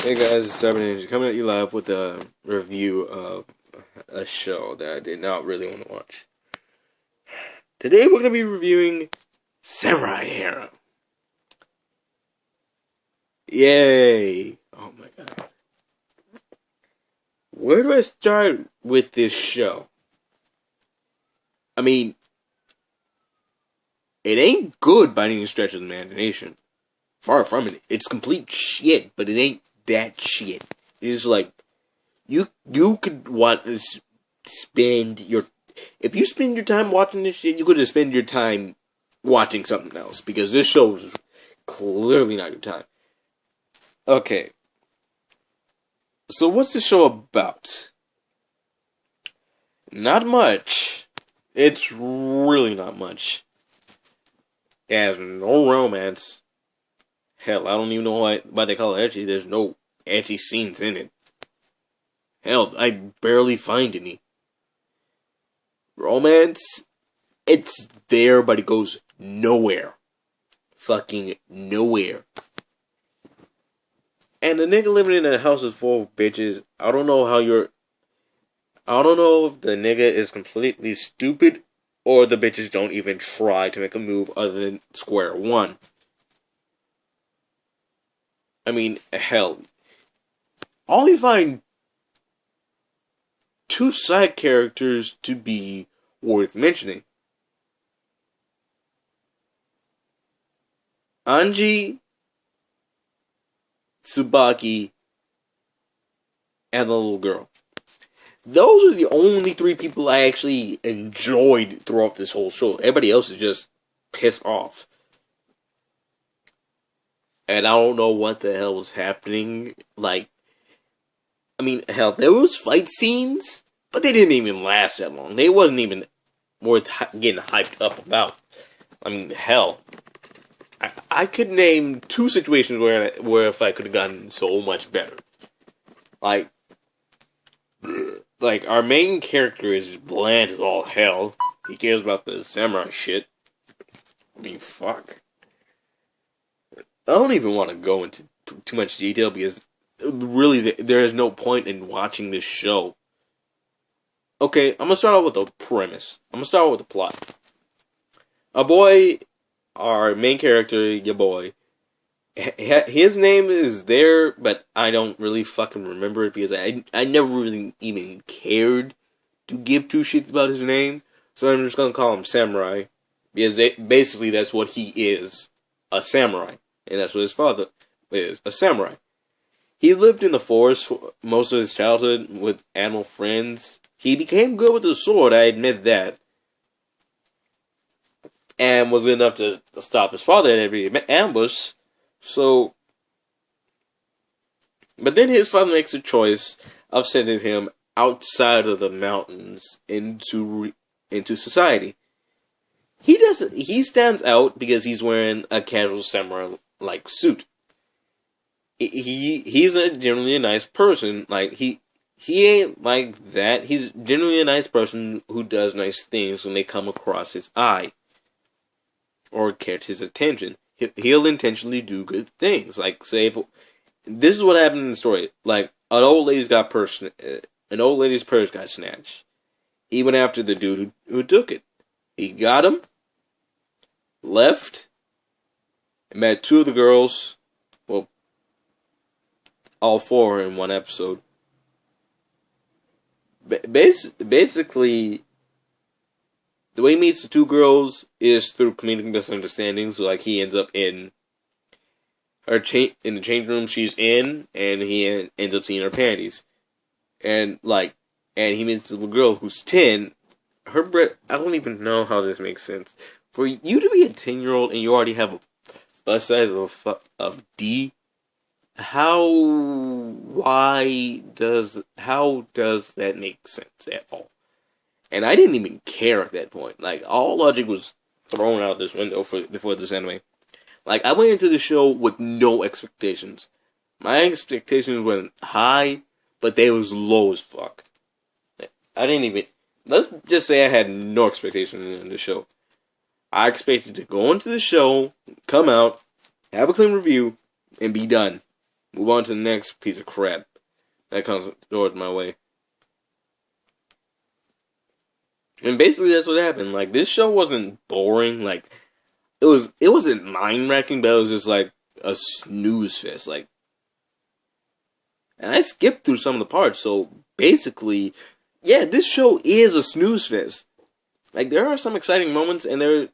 Hey guys, it's Cyber Ninja coming at you live with a review of a show that I did not really want to watch. Today we're going to be reviewing Samurai Harem. Yay! Oh my god. Where do I start with this show? I mean, it ain't good by any stretch of the imagination. Far from it. It's complete shit, but it ain't that shit. It's like, you could spend your... If you spend your time watching this shit, you could just spend your time watching something else. Because this show is clearly not your time. Okay. So what's the show about? Not much. It's really not much. It has no romance. Hell, I don't even know why they call it ecchi. There's no ecchi scenes in it. Hell, I barely find any. Romance, it's there, but it goes nowhere. Fucking nowhere. And the nigga living in a house is full of bitches. I don't know if the nigga is completely stupid, or the bitches don't even try to make a move other than square one. I mean, hell, I only find two side characters to be worth mentioning. Anji, Tsubaki, and the little girl. Those are the only three people I actually enjoyed throughout this whole show. Everybody else is just pissed off. And I don't know what the hell was happening. Like, I mean, hell, there was fight scenes, but they didn't even last that long. They wasn't even worth getting hyped up about. I mean, hell, I could name two situations where if I could have gotten so much better. Like our main character is bland as all hell. He cares about the samurai shit. I mean, fuck. I don't even want to go into too much detail because really there is no point in watching this show. Okay, I'm going to start out with the premise. I'm going to start with the plot. Our main character, your boy, his name is there, but I don't really fucking remember it because I never really even cared to give two shits about his name. So I'm just going to call him Samurai because basically that's what he is, a samurai. And that's what his father is, a samurai. He lived in the forest most of his childhood with animal friends. He became good with the sword, I admit that. And was good enough to stop his father at every ambush. So, but then his father makes a choice of sending him outside of the mountains into society. He stands out because he's wearing a casual samurai-like suit. He's generally a nice person. Like, he ain't like that. He's generally a nice person who does nice things when they come across his eye. Or catch his attention. He'll intentionally do good things. Like, say, this is what happened in the story. Like, an old lady's purse got snatched. He went after the dude who took it. He got him, left, and met two of the girls. Well, all four in one episode. Basically, the way he meets the two girls is through comedic misunderstandings. So, like, he ends up in the change room she's in, and he ends up seeing her panties. And he meets the little girl who's 10. Her breath, I don't even know how this makes sense. For you to be a 10-year-old and you already have a bust size of D, how does that make sense at all? And I didn't even care at that point. Like, all logic was thrown out this window for this anime. Like, I went into the show with no expectations. My expectations went high, but they was low as fuck. Let's just say I had no expectations in the show. I expected to go into the show, come out, have a clean review, and be done. Move on to the next piece of crap that comes towards my way. And basically that's what happened. Like, this show wasn't boring. Like, it wasn't mind-wrecking, but it was just like a snooze fest. Like, and I skipped through some of the parts, so basically, yeah, this show is a snooze fest. Like, there are some exciting moments, and there's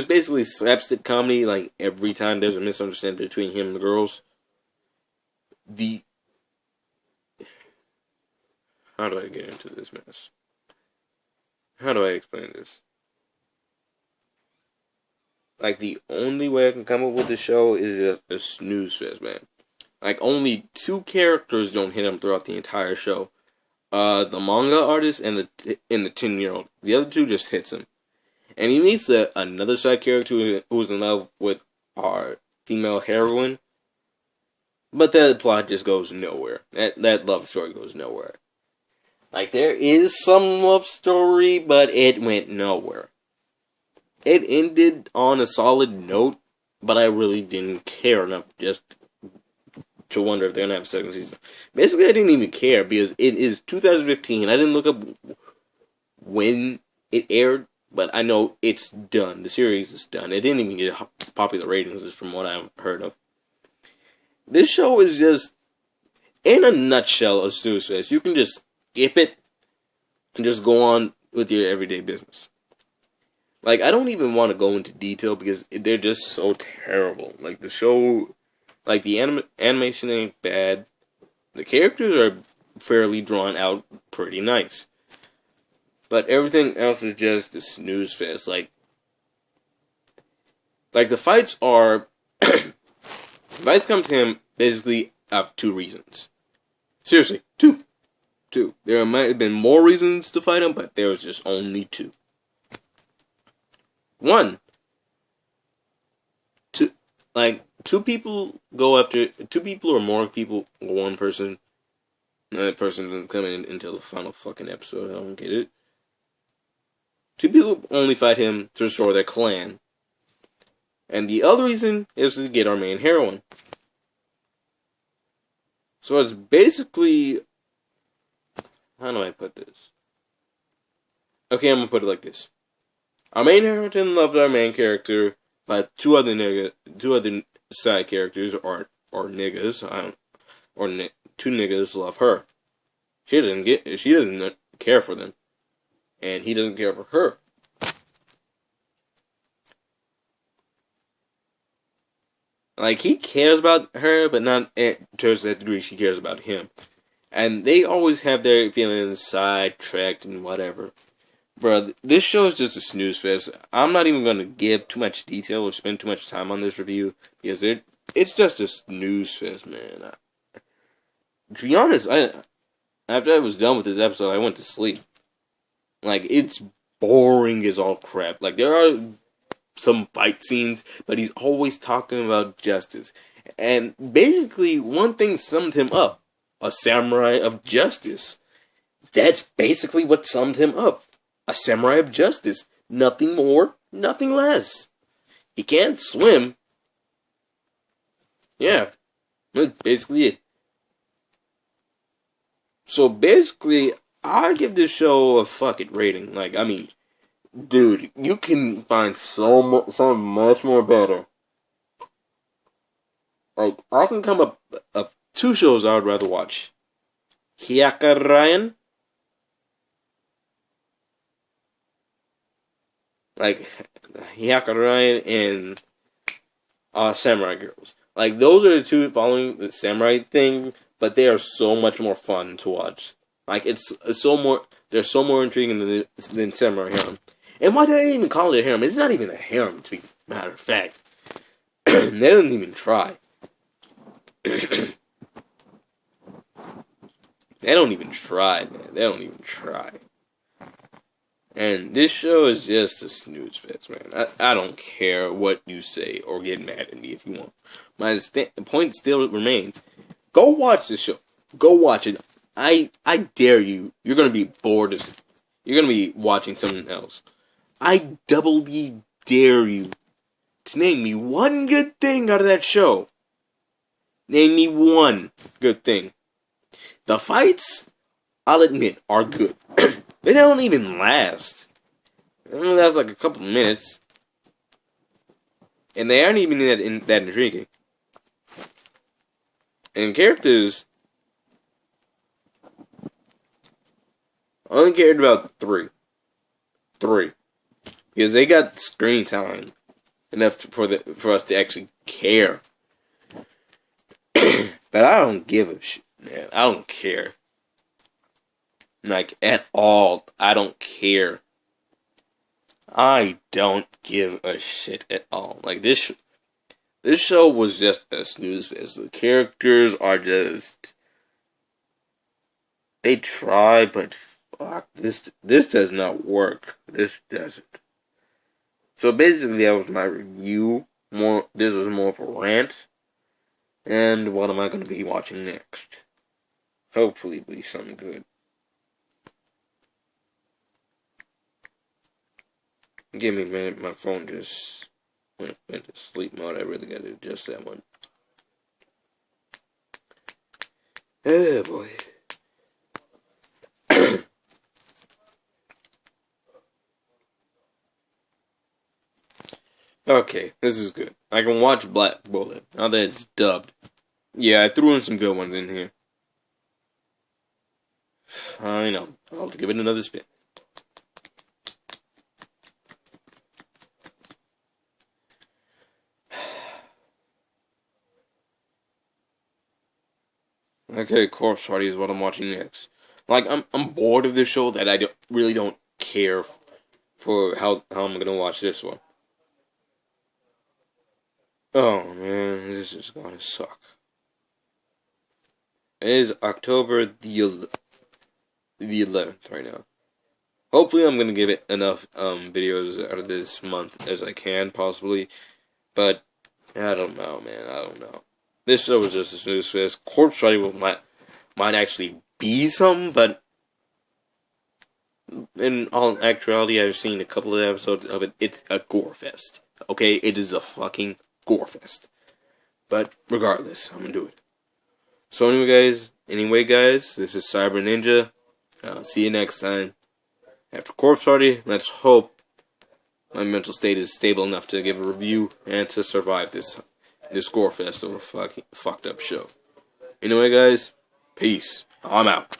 basically slapstick comedy, like, every time there's a misunderstanding between him and the girls. How do I get into this mess? How do I explain this? Like, the only way I can come up with the show is just a snooze fest, man. Like, only 2 characters don't hit him throughout the entire show. The manga artist and the 10-year-old. The other 2 just hits him. And he meets another side character who's in love with our female heroine. But that plot just goes nowhere. That love story goes nowhere. Like, there is some love story, but it went nowhere. It ended on a solid note, but I really didn't care enough just to wonder if they're going to have a second season. Basically, I didn't even care, because it is 2015. I didn't look up when it aired, but I know it's done. The series is done. It didn't even get popular ratings, from what I've heard of. This show is just, in a nutshell, a snooze fest. You can just skip it and just go on with your everyday business. Like, I don't even want to go into detail because they're just so terrible. Like, the show, like, the animation ain't bad. The characters are fairly drawn out, pretty nice. But everything else is just a snooze fest. Like the fights are, fights come to him basically of 2 reasons. Seriously, 2. There might have been more reasons to fight him, but there was just only 2. 1, two people go after 2 people or more people, or 1 person. That person doesn't come in until the final fucking episode. I don't get it. 2 people only fight him to restore their clan. And the other reason is to get our main heroine. So it's basically, how do I put this? Okay, I'm gonna put it like this. Our main heroine loved our main character, but 2 other side characters or niggas, 2 niggas love her. She doesn't care for them, and he doesn't care for her. Like, he cares about her, but not to that degree she cares about him. And they always have their feelings sidetracked and whatever. Bro, this show is just a snooze fest. I'm not even going to give too much detail or spend too much time on this review, because it's just a snooze fest, man. To be honest, after I was done with this episode, I went to sleep. Like, it's boring as all crap. Like, there are some fight scenes, but he's always talking about justice. And basically, one thing summed him up. A samurai of justice. That's basically what summed him up. A samurai of justice. Nothing more, nothing less. He can't swim. Yeah, that's basically it. So basically, I give this show a fuck it rating. Like, I mean, dude, you can find something much more better. Like, I can come up of 2 shows I would rather watch. Hyakarayan. Like, Hyakarayan and Samurai Girls. Like, those are the 2 following the samurai thing, but they are so much more fun to watch. Like, they're so more intriguing than Samurai Harem. And why did I even call it a harem? It's not even a harem, to be matter of fact. They didn't even try. They don't even try, man. They don't even try. And this show is just a snooze fest, man. I don't care what you say or get mad at me if you want. My point still remains. Go watch this show. Go watch it. I dare you. You're going to be bored of. You're going to be watching something else. I doubly dare you to name me one good thing out of that show. Name me one good thing. The fights, I'll admit, are good. They don't even last. They only last like a couple minutes. And they aren't even that intriguing. And characters, I only cared about three. Because they got screen time enough for us to actually care. But I don't give a shit, man. I don't care. Like, at all. I don't care. I don't give a shit at all. Like, this show was just a snooze fest. The characters are just... They try, but fuck, this does not work. This doesn't. So basically, that was my review. This was more of a rant. And what am I going to be watching next? Hopefully it'll be something good. Give me a minute, my phone just went into sleep mode. I really got to adjust that one. Oh boy. Okay, this is good. I can watch Black Bullet now that it's dubbed. Yeah, I threw in some good ones in here. I know. I'll give it another spin. Okay, Corpse Party is what I'm watching next. Like, I'm bored of this show that I really don't care for how I'm gonna watch this one. Oh man, this is gonna suck. It is October the 11th right now. Hopefully I'm gonna give it enough videos out of this month as I can, possibly. But I don't know, man. I don't know. This show was just a snooze fest. Corpse Party might actually be something, but in all actuality, I've seen a couple of episodes of it. It's a gore fest. Okay, it is a fucking gore fest. But regardless, I'm gonna do it. So anyway, guys, this is Cyber Ninja. I'll see you next time. After Corpse Party, let's hope my mental state is stable enough to give a review and to survive this gore fest of a fucked up show. Anyway, guys, peace. I'm out.